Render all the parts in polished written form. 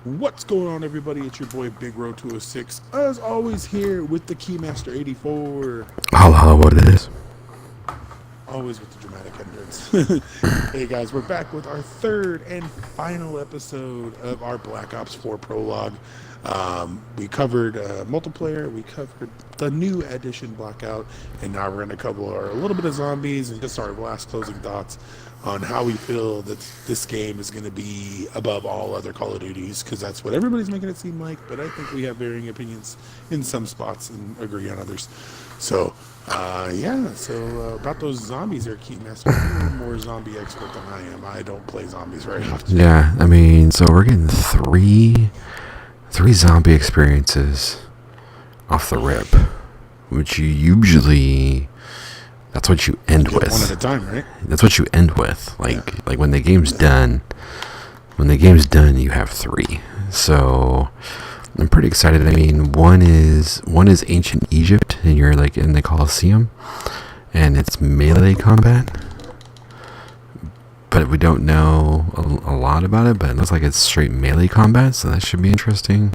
What's going on, everybody? It's your boy Big Row 206, as always, here with the Keymaster 84. Hello, what it is? Always with the dramatic entrance. Hey guys, we're back with our third and final episode of our Black Ops 4 prologue. We covered multiplayer, we covered the new edition Blackout, and now we're going to cover a little bit of zombies and just our last closing thoughts on how we feel that this game is going to be above all other Call of Duties, because that's what everybody's making it seem like, but I think we have varying opinions in some spots and agree on others. So, about those zombies there, Keymaster. You're more zombie expert than I am. I don't play zombies very often. Yeah, I mean, so we're getting three zombie experiences off the rip, which you usually, that's what you end Get with. one at a time, right? That's what you end with. Like when the game's done, you have three. So I'm pretty excited. I mean, one is ancient Egypt, and you're like in the Colosseum, and it's melee combat. But we don't know a lot about it, but it looks like it's straight melee combat, so that should be interesting.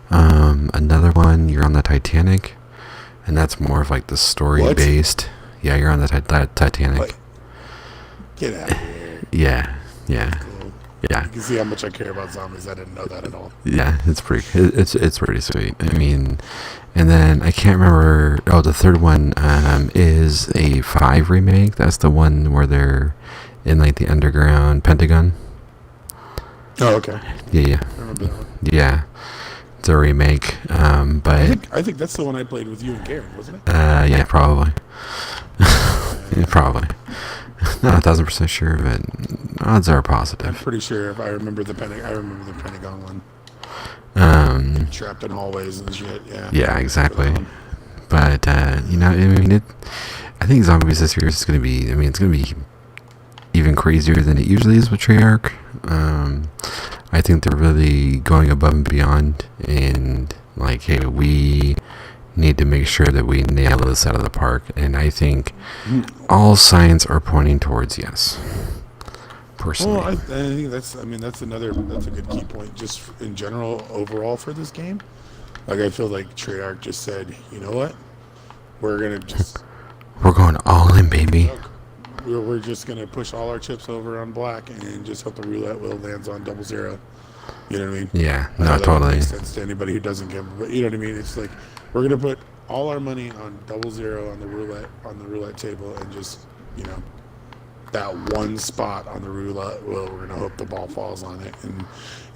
Another one, you're on the Titanic, and that's more of like the story based. Yeah, you're on the Titanic. Wait, get out of here. Yeah. Cool. Yeah. You can see how much I care about zombies. I didn't know that at all. Yeah, it's pretty sweet. I mean, and then I can't remember. Oh, the third one is a 5 remake. That's the one where they're in like the underground Pentagon. Oh, okay. Yeah. I remember that one. Yeah. It's a remake. But I think that's the one I played with you and Garen, wasn't it? yeah, probably. Yeah. Probably. Not 1,000% sure, but odds are I'm positive. pretty sure if I remember the Pentagon one. Trapped in hallways and shit. Yeah. Yeah, exactly. But I mean, I think zombies this year is going to be. I mean, it's going to be even crazier than it usually is with Treyarch. I think they're really going above and beyond, and like, hey, we need to make sure that we nail this out of the park. And I think all signs are pointing towards yes. Personally, Well, I think that's a good key point just in general overall for this game. Like, I feel like Treyarch just said, you know what, we're going all in, baby. we're just gonna push all our chips over on black and just hope the roulette wheel lands on 00. You know what I mean? Yeah, I know no, that totally. makes sense to anybody who doesn't gamble, but you know what I mean. It's like we're gonna put all our money on 00 on the roulette table, and just, you know, that one spot on the roulette wheel, we're gonna hope the ball falls on it, and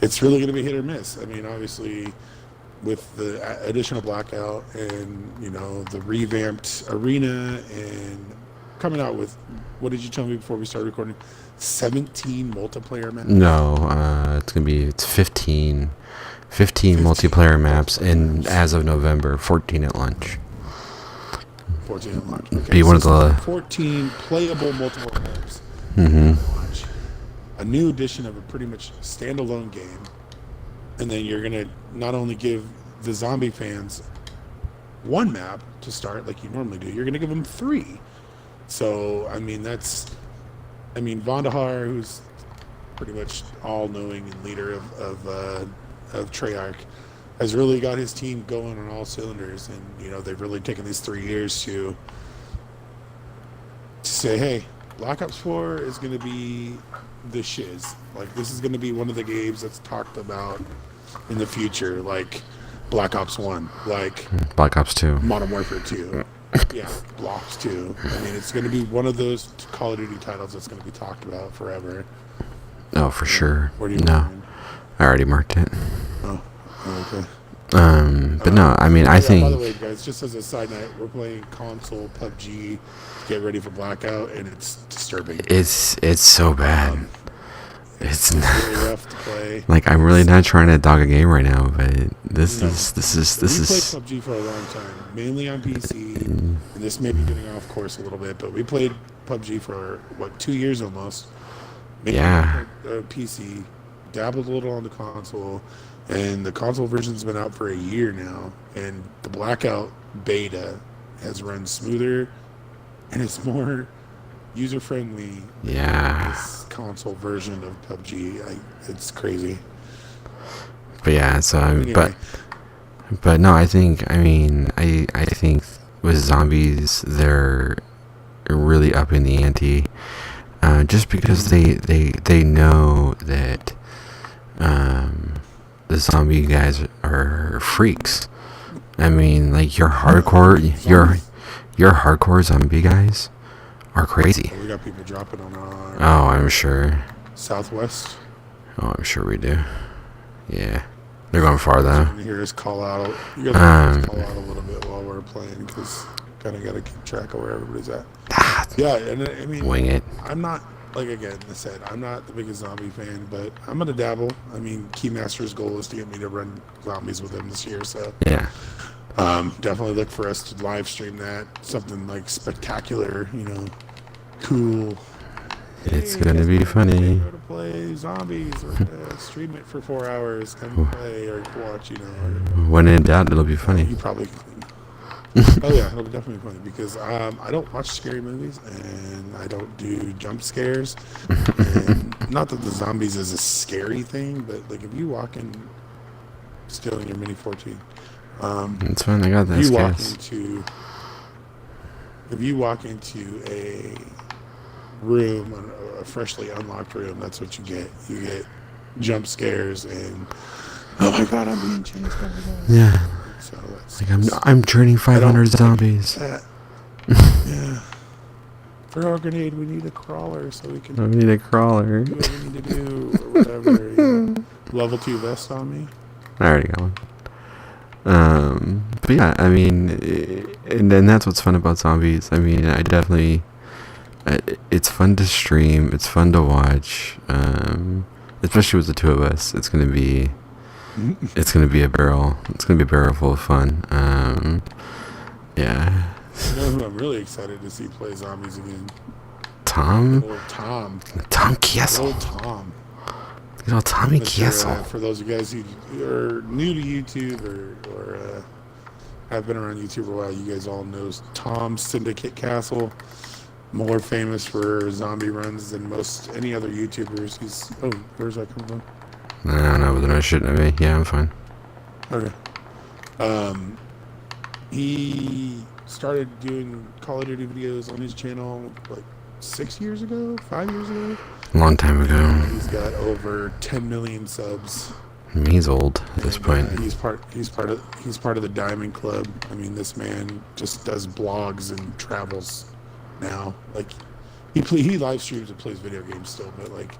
it's really gonna be hit or miss. I mean, obviously, with the additional blackout and, you know, the revamped arena and coming out with, what did you tell me before we started recording? 17 multiplayer maps. No, it's 15 multiplayer maps, and as of November, 14 at launch. 14 at launch. Okay, Be one of the 14 playable multiplayer maps Mm-hmm. at launch. A new edition of a pretty much standalone game, and then you're gonna not only give the zombie fans one map to start like you normally do, you're gonna give them 3. So I mean, Vondahar, who's pretty much all-knowing and leader of Treyarch, has really got his team going on all cylinders, and you know, they've really taken these 3 years to say, hey, Black Ops 4 is going to be the shiz. Like, this is going to be one of the games that's talked about in the future, like Black Ops 1, like Black Ops 2. Modern Warfare 2. Yeah, Black Ops 2. I mean, it's going to be one of those Call of Duty titles that's going to be talked about forever. Oh, for sure. Where do you No, I already marked it. Oh, okay. But no, I mean, I think. By the way, guys, just as a side note, we're playing console PUBG to get ready for Blackout, and it's disturbing. It's so bad. It's really rough to play. Like, I'm really not trying to dog a game right now, but this is. We played PUBG for a long time, mainly on PC, and this may be getting off course a little bit, but we played PUBG for 2 years almost. Mainly Yeah. on PC, dabbled a little on the console, and the console version's been out for a year now, and the Blackout beta has run smoother, and it's more user friendly. Yeah. This console version of PUBG, it's crazy. But yeah, so Anyway, but no, I think with zombies they're really upping the ante, just because they know that the zombie guys are freaks. I mean, like your hardcore zombie guys are crazy. we got people dropping on our Oh, I'm sure. southwest. Oh, I'm sure we do. Yeah, they're going far though. You hear us call out. You guys hear us call out a little bit while we're playing because kind of got to keep track of where everybody's at. Yeah, and I mean, Wing it. I'm not, like, again, I said, I'm not the biggest zombie fan, but I'm going to dabble. I mean, Keymaster's goal is to get me to run zombies with him this year, so Yeah. definitely look for us to live stream that. Something, like, spectacular, cool. It's Hey, gonna guys, be funny. Go to play zombies, or stream it for 4 hours, come play, or watch, or When in doubt, it'll be you funny. probably... Oh yeah, it'll be definitely funny because I don't watch scary movies and I don't do jump scares. And not that the zombies is a scary thing, but like if you walk in, still in your Mini 14, It's fine. I got if this, you walk guys. into a room, a freshly unlocked room, that's what you get. You get jump scares and oh my god, I'm being chased. Oh my god. Yeah. So that's Like I'm turning 500 like zombies. that. Yeah. For our grenade, we need a crawler so we can I need a crawler. do what we need to do or whatever. Level 2 vest on me. I already got one. But yeah, I mean, and then that's what's fun about zombies. I mean, I definitely, it's fun to stream. It's fun to watch. Especially with the two of us, it's gonna be a barrel. It's gonna be a barrel full of fun. Yeah. You know who I'm really excited to see play zombies again? Tom Old Tom. Kiesel. Old Tom. You know, Tommy That's Kiesel. for those of you guys who are new to YouTube or have been around YouTube for a while, you guys all know Tom Syndicate Castle. More famous for zombie runs than most any other YouTubers. Where's that coming from? I don't know, but they're not shitting at me. Yeah, I'm fine. Okay. He started doing Call of Duty videos on his channel like 6 years ago, 5 years ago. Long time ago. He's got over 10 million subs. I mean, he's old at this point. He's part of the Diamond Club. I mean, this man just does blogs and travels now. Like he live streams and plays video games still, but like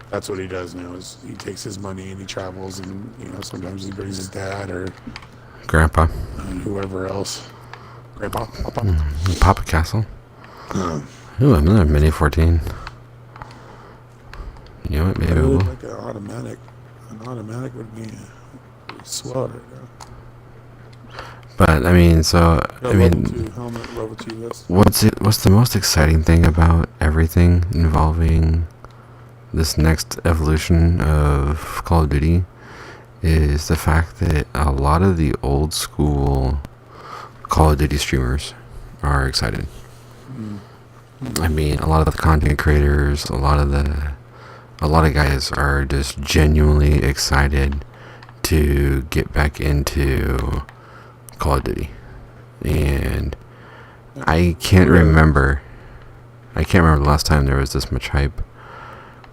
that's what he does now. Is he takes his money and he travels, and sometimes he brings his dad or Grandpa. whoever else. Grandpa, Papa Castle. Ooh, another Mini 14. You know what? Maybe I we'll. would like an automatic. An automatic would be swell right now. But I mean, so I mean, level 2 helmet, level 2 vest. what's the most exciting thing about everything involving this next evolution of Call of Duty is the fact that a lot of the old school Call of Duty streamers are excited. I mean, a lot of the content creators, a lot of guys are just genuinely excited to get back into Call of Duty. And I can't remember the last time there was this much hype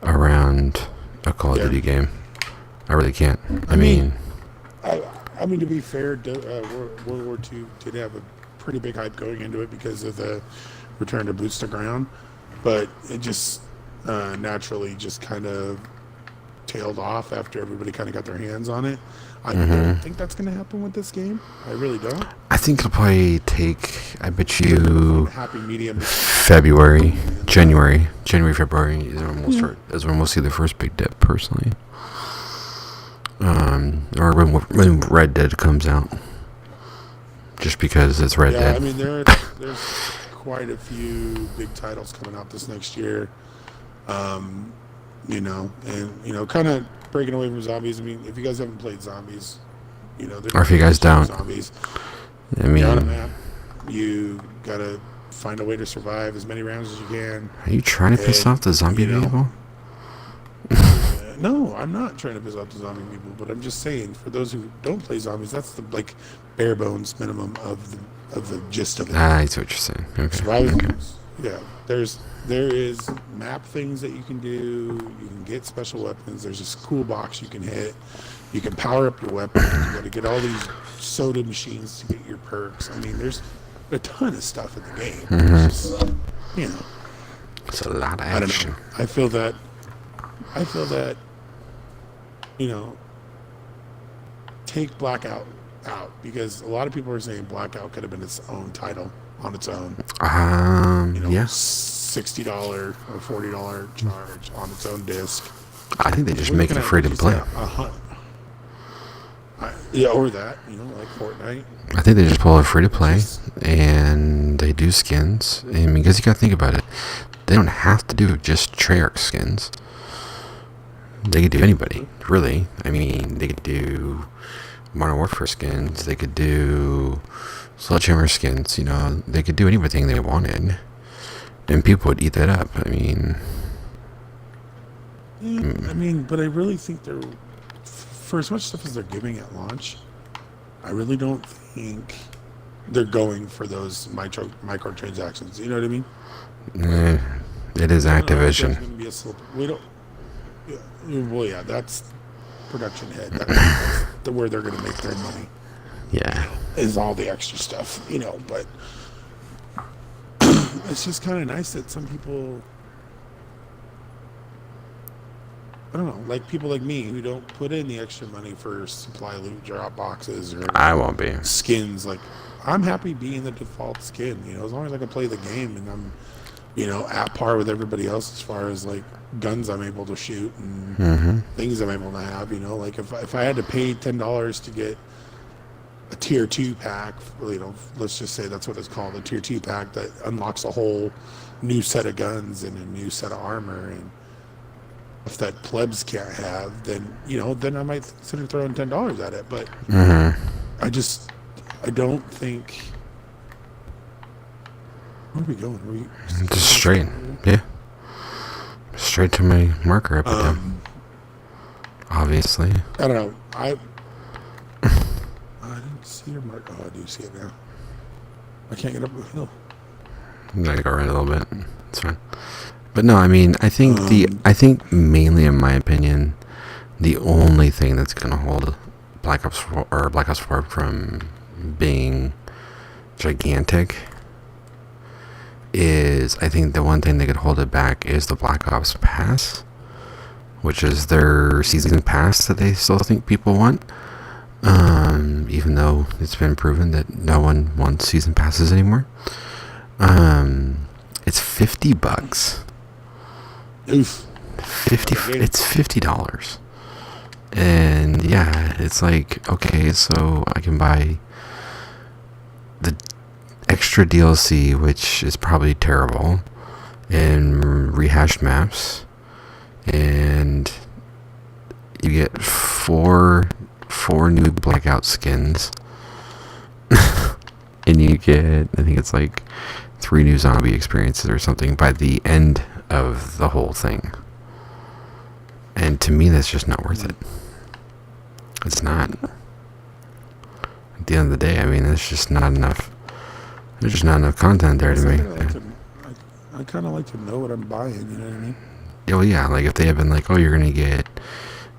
around a Call of Duty game. I really can't. I mean, to be fair, World War II did have a pretty big hype going into it because of the return to boots to ground, but it just naturally just kind of tailed off after everybody kind of got their hands on it. I don't think that's going to happen with this game. I really don't. I think it'll probably take, I bet you, Happy medium. January, February is when we'll see the first big dip, personally. Or when Red Dead comes out. Just because it's Red Dead. I mean, there's quite a few big titles coming out this next year. And kind of breaking away from zombies. I mean, if you guys haven't played zombies, or if you guys don't, zombies. I mean, You're on a map. You gotta find a way to survive as many rounds as you can. Are you trying to piss off the zombie people? No, I'm not trying to piss off the zombie people, but I'm just saying for those who don't play zombies, that's the like bare bones minimum of the gist of it. I see what you're saying. Okay. Survival Okay. games. Yeah, there is map things that you can do. You can get special weapons. There's this cool box you can hit. You can power up your weapons. You got to get all these soda machines to get your perks. I mean, there's a ton of stuff in the game. It's just, you know, It's a lot of I don't action. know. I feel that, you know, take Blackout out because a lot of people are saying Blackout could have been its own title on its own. You know, Yeah. $60 or $40 charge on its own disc. I think they just We're make looking it at, free like to you play. said, yeah, or that, you know, like Fortnite. I think they just pull it free to play, and they do skins. I mean, because you gotta think about it, they don't have to do just Treyarch skins. They could do anybody, really. I mean, they could do Modern Warfare skins. They could do Sledgehammer skins. You know, they could do anything they wanted, and people would eat that up. I mean, Yeah, I mean, but I really think they're, for as much stuff as they're giving at launch, I really don't think they're going for those microtransactions. You know what I mean? it is I don't know if there's Activision. gonna be a we don't. Yeah, well, yeah, that's production head. That's where they're going to make their money. Yeah. Is all the extra stuff, you know. But it's just kind of nice that some people, I don't know, like people like me who don't put in the extra money for supply loot drop boxes or I won't be. skins. Like, I'm happy being the default skin, you know, as long as I can play the game and I'm, you know, at par with everybody else as far as like guns I'm able to shoot and things I'm able to have, you know. Like if I had to pay $10 to get a tier 2 pack, you know, let's just say that's what it's called, a tier 2 pack that unlocks a whole new set of guns and a new set of armor, and if that plebs can't have, then, you know, then I might consider throwing $10 at it. But I don't think. Where are we going? Are we Just straight. Yeah. Straight to my marker up there. Obviously. I don't know. I didn't see your mark. Oh, I do see it now. I can't get up the hill. I'm gonna go right a little bit. It's fine. But no, I mean, I think I think mainly, in my opinion, the only thing that's gonna hold Black Ops 4 or Black Ops 4 from being gigantic is, I think the one thing that could hold it back is the Black Ops Pass, which is their season pass that they still think people want. Even though it's been proven that no one wants season passes anymore. It's $50. Oof. It's $50. And yeah, it's like, okay, so I can buy the extra DLC, which is probably terrible, and rehashed maps, and you get four new Blackout skins, and you get, I think it's like 3 new zombie experiences or something by the end of the whole thing. And to me, that's just not worth it. It's not. At the end of the day, I mean, it's just not enough. There's just not enough content there to me. I kind of like to know what I'm buying, you know what I mean? Yeah, well, yeah, like if they had been like, oh, you're going to get,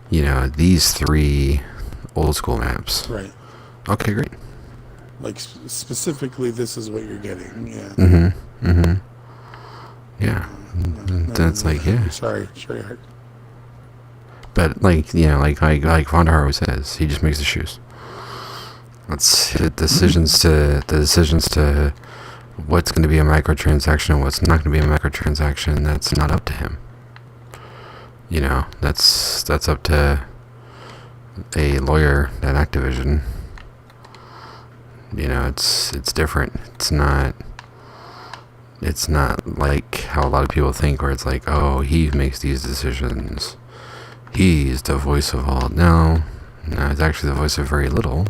you know, these 3 old school maps. Right. Okay, great. Like, specifically, this is what you're getting, yeah. Yeah. That's like, yeah. Sorry, Treyarch. But like, you know, like Vonda always says, he just makes the shoes. That's the decisions to what's going to be a microtransaction and what's not going to be a microtransaction. That's not up to him. You know, that's up to a lawyer at Activision. You know, it's different. It's not like how a lot of people think, where it's like, oh, he makes these decisions. He's the voice of all. No, it's actually the voice of very little.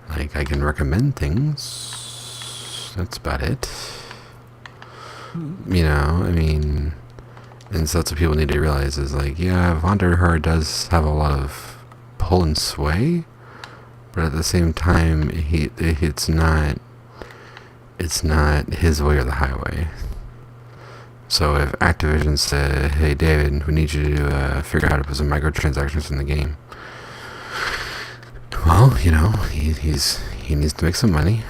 Like, I can recommend things. That's about it. You know, I mean, And so that's what people need to realize is like, yeah, Vonderhaar does have a lot of pull and sway, but at the same time, it's not his way or the highway. So if Activision said, hey David, we need you to figure out how to put some microtransactions in the game, well, he needs to make some money.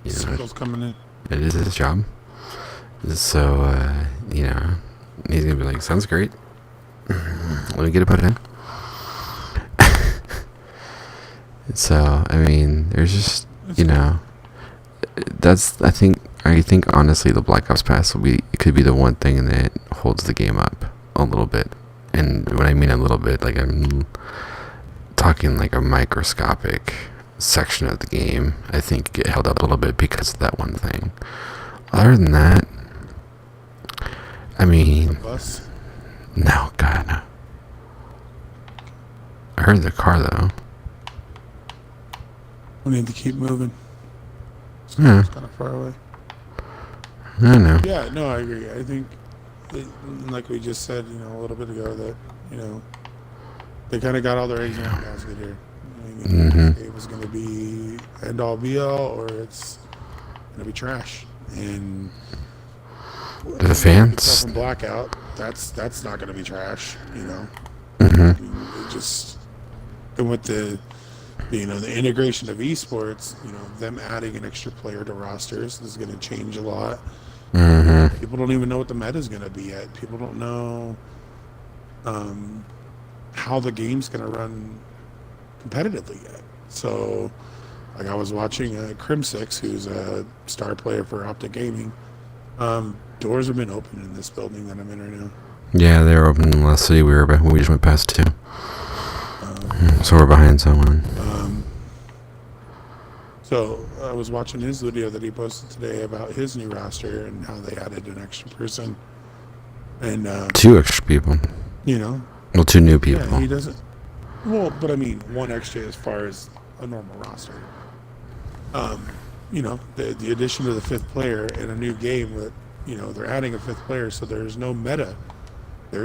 Circle's coming in. It is his job. So, he's going to be like, sounds great. Let me get it put in. So, I mean, there's just, that's, I think honestly the Black Ops Pass could be the one thing that holds the game up a little bit. And when I mean a little bit, like I'm talking like a microscopic section of the game, I think get held up a little bit because of that one thing. Other than that, I mean, Bus? no, God, no. I heard the car though. We need to keep moving. Yeah. It's kind of far away. I know. Yeah, no, I agree. I think, like we just said, a little bit ago, that, they kind of got all their eggs in one basket here. It was going to be end all be all, or it's going to be trash. And the fans, from Blackout, that's not going to be trash. It just, and with the integration of esports, them adding an extra player to rosters is going to change a lot. People don't even know what the meta is going to be yet. People don't know how the game's going to run competitively yet. So, like I was watching Crim6, who's a star player for Optic Gaming. Doors have been open in this building that I'm in right now. Yeah, they were open in the last city we just went past too. So we're behind someone. So I was watching his video that he posted today about his new roster and how they added an extra person. And 2 extra people. Well, 2 new people. Yeah, he doesn't. Well, but I mean, 1 extra as far as a normal roster. The addition of the 5th player in a new game that, they're adding a 5th player, so there's no meta. They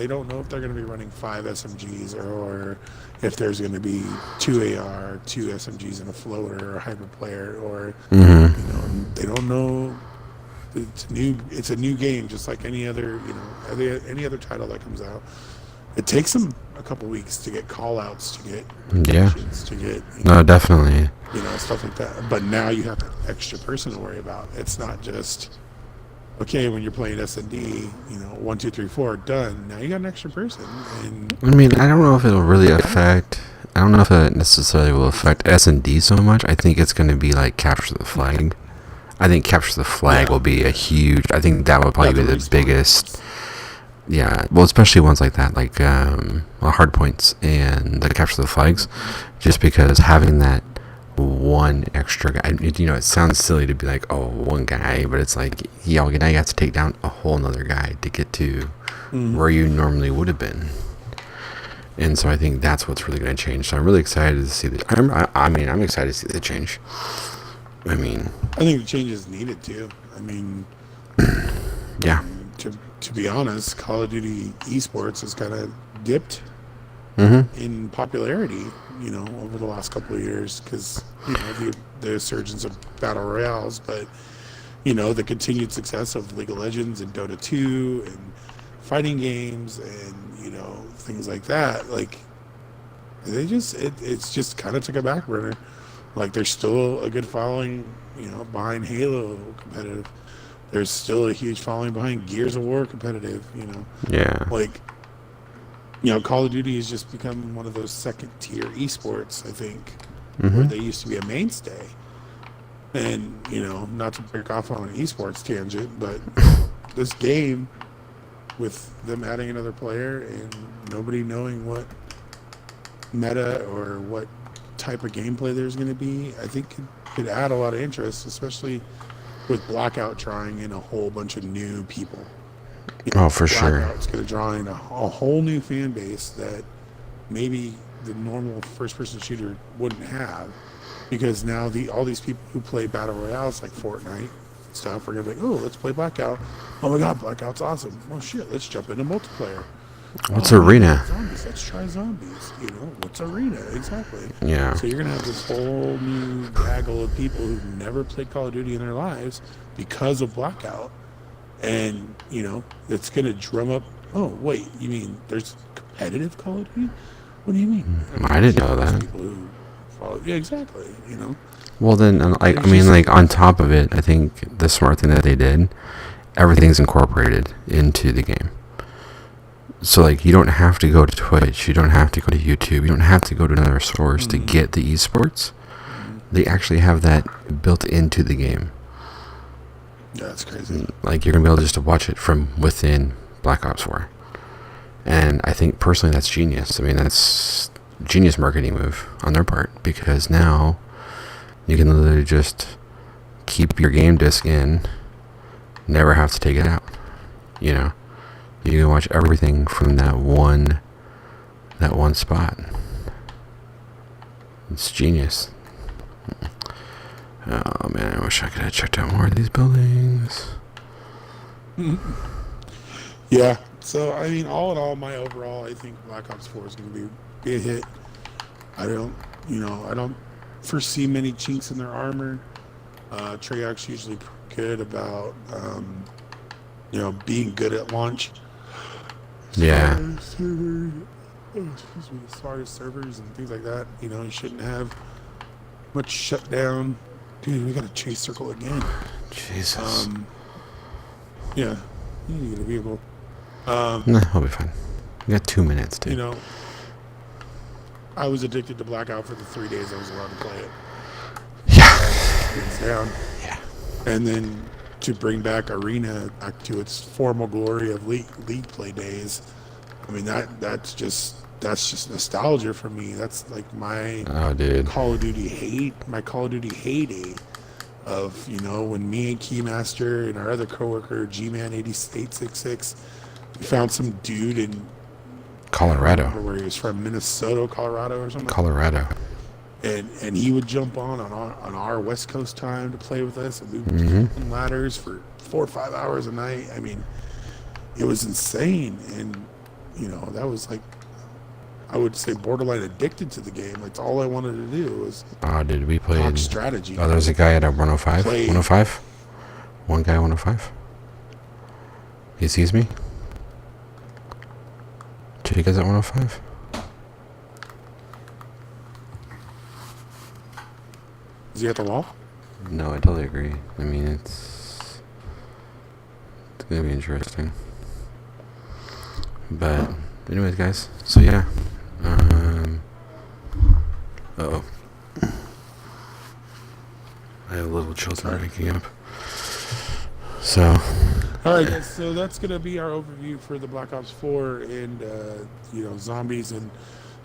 don't know if they're going to be running 5 SMGs or if there's going to be 2 AR, 2 SMGs and a floater or a hybrid player, or, they don't know. It's a new game, just like any other, any other title that comes out. It takes them a couple weeks to get call-outs, to get rotations, to get no, definitely, stuff like that. But now you have an extra person to worry about. It's not just when you're playing S&D, 1, 2, 3, 4, done. Now you got an extra person. And I mean, I don't know if it'll really affect. I don't know if it necessarily will affect S&D so much. I think it's going to be like capture the flag. I think capture the flag will be a huge. I think that would probably be the biggest. Yeah, well, especially ones like that, like hard points and the capture the flags, just because having that one extra guy, it sounds silly to be like, oh, one guy, but it's like, now you have to take down a whole nother guy to get to where you normally would have been. And so I think that's what's really going to change. So I'm really excited to see I'm excited to see the change. I think the change is needed too. Yeah. To be honest, Call of Duty esports has kind of dipped in popularity, over the last couple of years because, the resurgence of battle royales, but, the continued success of League of Legends and Dota 2 and fighting games and, things like that. Like, it's just kind of took a back burner. Like, there's still a good following, behind Halo competitive. There's still a huge following behind Gears of War competitive, Yeah. Like, Call of Duty has just become one of those second-tier esports, I think, where they used to be a mainstay. And, not to break off on an esports tangent, but this game, with them adding another player and nobody knowing what meta or what type of gameplay there's going to be, I think could add a lot of interest, especially with Blackout drawing in a whole bunch of new people. Oh, for sure. Blackout's going to draw in a whole new fan base that maybe the normal first-person shooter wouldn't have, because now all these people who play battle royales like Fortnite stuff, we're gonna be like, oh, let's play Blackout. Oh my God, Blackout's awesome. Well, shit, let's jump into multiplayer. What's Oh, Arena? Zombies. Let's try zombies. You know, what's Arena? Exactly. Yeah. So you're gonna have this whole new gaggle of people who've never played Call of Duty in their lives because of Blackout, and you know, it's gonna drum up. Oh wait, you mean there's competitive Call of Duty? What do you mean? I didn't know there's that. People who follow. Yeah, exactly. You know. Well, then, I There's mean, just- like, on top of it, I think the smart thing that they did, everything's incorporated into the game. So, like, you don't have to go to Twitch, you don't have to go to YouTube, you don't have to go to another source to get the esports. They actually have that built into the game. Yeah, that's crazy. Like, you're going to be able just to watch it from within Black Ops 4. And I think, personally, that's genius. I mean, that's genius marketing move on their part, because now you can literally just keep your game disc in, never have to take it out. You know, you can watch everything from that one spot. It's genius. Oh man, I wish I could have checked out more of these buildings. Yeah. So I mean, all in all, my overall, I think Black Ops 4 is going to be a hit. I don't foresee many chinks in their armor. Treyarch's usually good about, being good at launch. Yeah. As far as servers and things like that, you shouldn't have much shutdown. Dude, we got a chase circle again. Jesus. Yeah, you need to get a vehicle. Nah, I'll be fine. We got 2 minutes, dude. I was addicted to Blackout for the 3 days I was allowed to play it. Yeah. It's down. Yeah. And then to bring back Arena back to its formal glory of league play days. I mean, that's just nostalgia for me. That's like my Call of Duty heyday of, when me and Keymaster and our other coworker G-Man 866, we found some dude in Colorado. where he was from, Minnesota, Colorado or something. Colorado. And he would jump on our West Coast time to play with us, and we would Mm-hmm. do ladders for 4 or 5 hours a night. I mean, it was insane, and that was like, I would say, borderline addicted to the game. Like, all I wanted to do was Oh, dude, we talk played. strategy. Oh, there's a guy at a 105. Played. 105. One guy 105. He sees me. Two guys at 105. Is he at the wall? No, I totally agree. I mean, it's gonna be interesting. But anyways, guys. So yeah. Uh-oh. I have little children waking up. So. All right, guys, so that's going to be our overview for the Black Ops 4 and, zombies and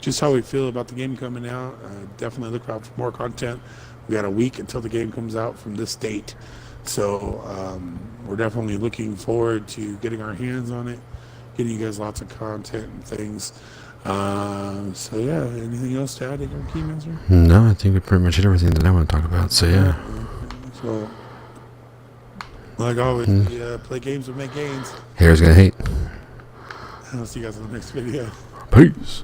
just how we feel about the game coming out. Definitely look out for more content. We got a week until the game comes out from this date. So we're definitely looking forward to getting our hands on it, getting you guys lots of content and things. So, yeah, anything else to add here, Keymaster? No, I think we pretty much hit everything that I want to talk about. So yeah. So, like always, we play games and make gains. Haters gonna hate. I'll see you guys in the next video. Peace.